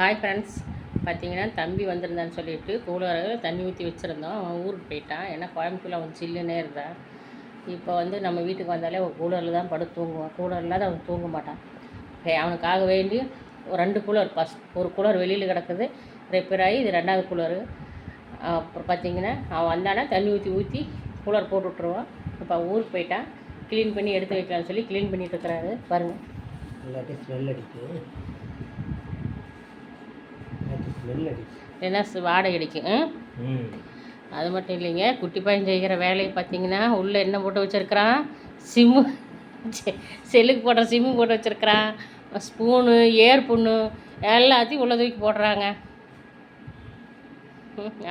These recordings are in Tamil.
Hi friends. பார்த்தீங்கன்னா தம்பி வந்திருந்தான்னு சொல்லிட்டு கூலரில் தண்ணி ஊற்றி வச்சுருந்தோம். அவன் ஊருக்கு போயிட்டான். ஏன்னா கோயம்புத்தூரில் அவன் சில்லுன்னே இருந்தான். இப்போ வந்து நம்ம வீட்டுக்கு வந்தாலே ஒரு கூலரில் தான் படுத்து தூங்குவான். கூலர் இல்லாத அவன் தூங்க மாட்டான். அவனுக்காக வேண்டி ஒரு 2 கூலர், ஒரு கூலர் வெளியில் கிடக்குது, ரிப்பேர் ஆகி, இது 2வது கூலரு. அப்புறம் பார்த்தீங்கன்னா அவன் வந்தானா தண்ணி ஊற்றி கூலர் போட்டு விட்ருவான். இப்போ அவன் ஊருக்கு போயிட்டான். க்ளீன் பண்ணி எடுத்து வைக்கலான்னு சொல்லி க்ளீன் பண்ணிகிட்டு இருக்கிறாரு. பாருங்கள், இல்லாட்டி ஸ்மெல் அடிக்கும். என்ன வாடகை அடிக்கும். அது மட்டும் இல்லைங்க, குட்டி பையன் செய்கிற வேலையை பார்த்தீங்கன்னா உள்ளே என்ன போட்டு வச்சுருக்கிறான், சிம்மு, செல்லுக்கு போடுற சிம்மு போட்டு வச்சுருக்கிறான். ஸ்பூனு, ஏர்புண்ணு எல்லாத்தையும் உள்ள தூக்கி போடுறாங்க.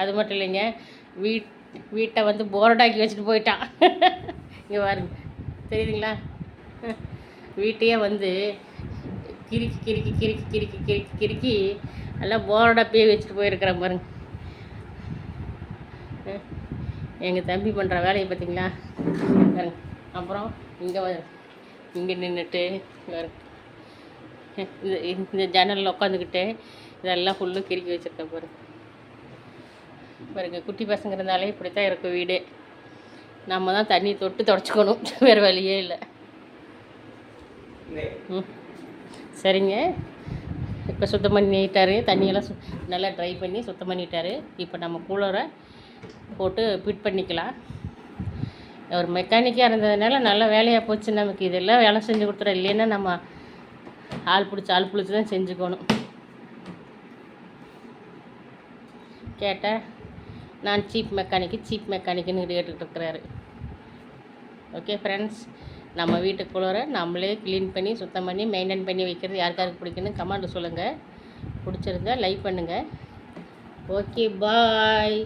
அது மட்டும் இல்லைங்க, வீட்டை வந்து போரடாக்கி வச்சுட்டு போயிட்டான். இங்கே பாருங்க, தெரியுதுங்களா? வீட்டையே வந்து கிறுக்கி கிறுக்கி கிறுக்கி கிறுக்கி கிறுக்கி கிறுக்கி எல்லாம் போரடாப்பே வச்சுட்டு போயிருக்கிறேன் பாருங்க. எங்கள் தம்பி பண்ணுற வேலையை பார்த்தீங்களா பாருங்க. அப்புறம் இங்கே நின்றுட்டு இந்த ஜன்னலில் உட்காந்துக்கிட்டு இதெல்லாம் ஃபுல்லும் கிறுக்கி வச்சுருக்கேன் பாருங்க. பாருங்க, குட்டி பசங்க இருந்தாலே இப்படி தான் இருக்கும் வீடே. நம்ம தான் தண்ணி தொட்டு தொடச்சிக்கணும், வேறு வழியே இல்லை. சரிங்க, இப்போ சுத்தம் பண்ணிட்டாரு. தண்ணியெல்லாம் நல்லா ட்ரை பண்ணி சுத்தம் பண்ணிட்டாரு. இப்போ நம்ம கூலரை போட்டு ஃபிட் பண்ணிக்கலாம். ஒரு மெக்கானிக்காக இருந்ததுனால நல்ல வேலையாக போச்சு நமக்கு. இதெல்லாம் வேலை செஞ்சு கொடுத்துறோம். இல்லைன்னா நம்ம ஆள் பிடிச்சி தான் செஞ்சுக்கணும். கேட்டால் நான் சீப் மெக்கானிக்குன்னு கேட்டுக்கிட்டு இருக்கிறாரு. ஓகே ஃப்ரெண்ட்ஸ், நம்ம வீட்டு கூலரை நம்மளே க்ளீன் பண்ணி சுத்தம் பண்ணி மெயின்டைன் பண்ணி வைக்கிறது யாருக்காருக்கு பிடிக்குன்னு கமெண்ட் சொல்லுங்கள். பிடிச்சிருந்தா லைக் பண்ணுங்கள். ஓகே, பாய்.